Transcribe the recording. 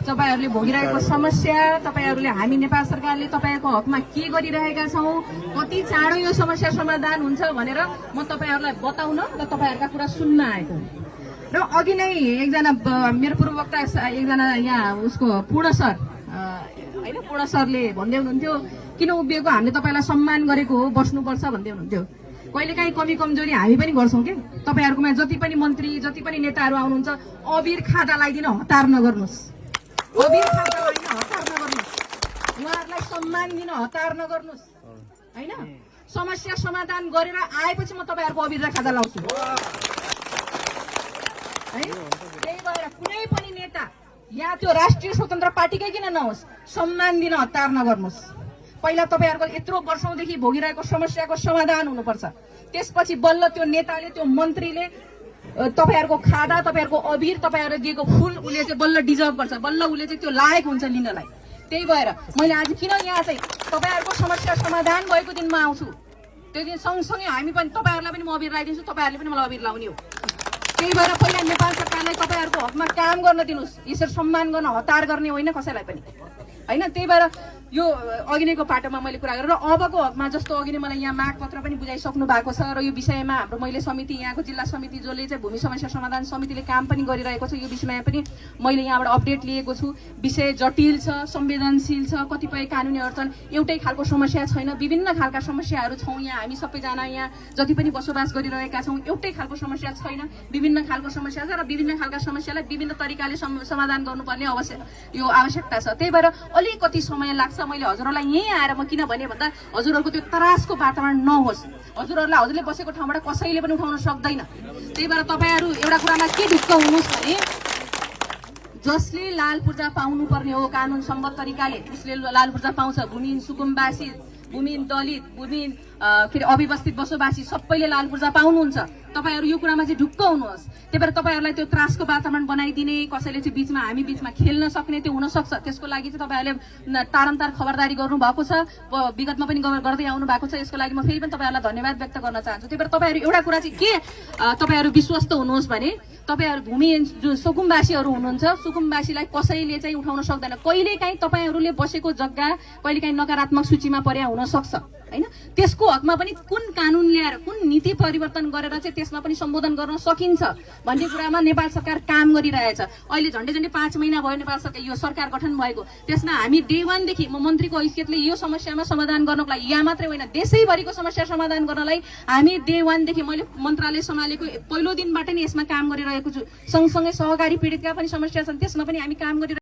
तपाईहरुले भोगिरहेको समस्या, तपाईहरुले हामी नेपाल सरकारले तपाईहरुको हकमा के गरिरहेका छौं, कति चाँडो यो समस्या समाधान हुन्छ भनेर म तपाईहरुलाई बताउन र तपाईहरुका कुरा सुन्न आएको। र अघि नै एकजना मेरो पूर्ववक्ता एकजना यहाँ उसको पूर्ण सर हैन पूर्ण सरले भन्दै हुनुहुन्थ्यो किन उभिएको, हामीले तपाईलाई सम्मान गरेको हो, बस्नुपर्छ भन्दै हुनुहुन्थ्यो। कहिलेकाहीँ कमी कमजोरी हामी पनि गर्छौं के। तपाईहरुकोमा जति पनि मन्त्री जति पनि नेताहरू आउनुहुन्छ अबिर खादा लगाइदिन हतार नगर्नुस्, अबिर खादा लगाइदिन हतार नगर्नुस्, उहाँहरूलाई सम्मान दिन हतार नगर्नुस् हैन। समस्या समाधान गरेर आएपछि म तपाईहरुको अबिर र खादा लाउँछु है। त्यही भएर कुनै पनि नेता या त्यो राष्ट्रिय स्वतन्त्र पार्टीकै किन नहोस्, सम्मान दिन हतार नगर्नुस्। पहिला तपाईहरुको यत्रो वर्षौंदेखि भोगिरहेको समस्याको समाधान हुनुपर्छ, त्यसपछि बल्ल त्यो नेताले त्यो मन्त्रीले तपाईहरुको खादा तपाईहरुको अबिर तपाईहरुले दिएको फूल उले चाहिँ बल्ल डिजर्भ गर्छ, बल्ल उले चाहिँ त्यो लायक हुन्छ लिनलाई। त्यही भएर मैले आज किन यहाँ चाहिँ तपाईहरुको समस्या समाधान भएको दिनमा आउँछु, त्यो दिन सँगसँगै हामी पनि तपाईहरुलाई पनि म अबिर लगाइदिन्छु, तपाईहरुले पनि मलाई अबिर लाउने हो। त्यही भएर पहिला नेपाल सरकारलाई तपाईहरुको हकमा काम गर्न दिनुस्, यसरी सम्मान गर्न हतार गर्ने होइन कसैलाई पनि हैन। त्यही भएर यो अघि नैको पाटोमा मैले कुरा गरेर अबको हकमा जस्तो अघि नै मलाई यहाँ माग पत्र पनि बुझाइसक्नु भएको छ र यो विषयमा हाम्रो मैले समिति यहाँको जिल्ला समिति जसले चाहिँ भूमि समस्या समाधान समितिले काम पनि गरिरहेको छ, यो विषयमा पनि मैले यहाँबाट अपडेट लिएको छु। विषय जटिल छ, संवेदनशील छ, कतिपय कानुनी अडचन, एउटै खालको समस्या छैन, विभिन्न खालका समस्याहरू छौँ यहाँ। हामी सबैजना यहाँ जति पनि बसोबास गरिरहेका छौँ एउटै खालको समस्या छैन, विभिन्न खालको समस्या छ र विभिन्न खालका समस्यालाई विभिन्न तरिकाले समाधान गर्नुपर्ने आवश्यकता छ। त्यही भएर अलिकति समय लाग्छ। मैले हजुरहरूलाई यही आएर म किन भने भन्दा हजुरहरूको त्यो त्रासको वातावरण नहोस्, हजुरहरूलाई हजुरले बसेको ठाउँबाट कसैले पनि उठाउन सक्दैन। त्यही भएर तपाईहरु एउटा कुरामा के ढुक्क हुनुहोस् भने जसले लाल पूर्जा पाउनु पर्ने हो कानुन सम्मत तरिकाले उसले लाल पूर्जा पाउँछ। भूमिहीन सुकुम्बासी, भूमिहीन दलित, भूमिहीन अव्यवस्थित बसोबासी सबैले लाल पूर्जा पाउनुहुन्छ। तपाईहरु यो कुरामा चाहिँ ढुक्क हुनुहोस्। त्यही भएर तपाईहरुलाई त्यो त्रासको वातावरण बनाइदिने, कसैले चाहिँ बीचमा हामी बीचमा खेल्न सक्ने त्यो हुन सक्छ। त्यसको लागि चाहिँ तपाईहरुले तारन्तार खबरदारी गर्नु भएको छ, विगतमा पनि गर्दै आउनु भएको छ। यसको लागि म फेरि पनि तपाईहरुलाई धन्यवाद व्यक्त गर्न चाहन्छु। त्यही भएर तपाईहरु एउटा कुरा चाहिँ के तपाईहरु विश्वस्त हुनुहोस् भने तपाईहरु भूमिहीन जो सुकुम्बासीहरु हुनुहुन्छ, सुकुम्बासीलाई कसैले चाहिँ उठाउन सक्दैन। कहिलेकाहीँ तपाईहरुले बसेको जग्गा कहिलेकाहीँ नकारात्मक सूचीमा पर्या हुन सक्छ हैन। त्यसको हकमा पनि कुन कानुन ल्याएर कुन नीति परिवर्तन गरेर चाहिँ त्यसमा पनि सम्बोधन गर्न सकिन्छ भन्ने कुरामा नेपाल सरकार काम गरिरहेछ। अहिले झन्डै 5 महिना भयो नेपाल सरकार यो सरकार गठन भएको, त्यसमा हामी डे 1 देखि म मन्त्रीको हैसियतले यो समस्यामा समाधान गर्नको लागि यहाँ मात्रै होइन देशैभरिको समस्या समाधान गर्नलाई हामी डे 1 देखि मैले मन्त्रालय सम्हालेको पहिलो दिनबाट नै यसमा काम गरिरहेको छु। सँगसँगै सहकारी पीडितका पनि समस्या छन्, त्यसमा पनि हामी काम गरिरहेको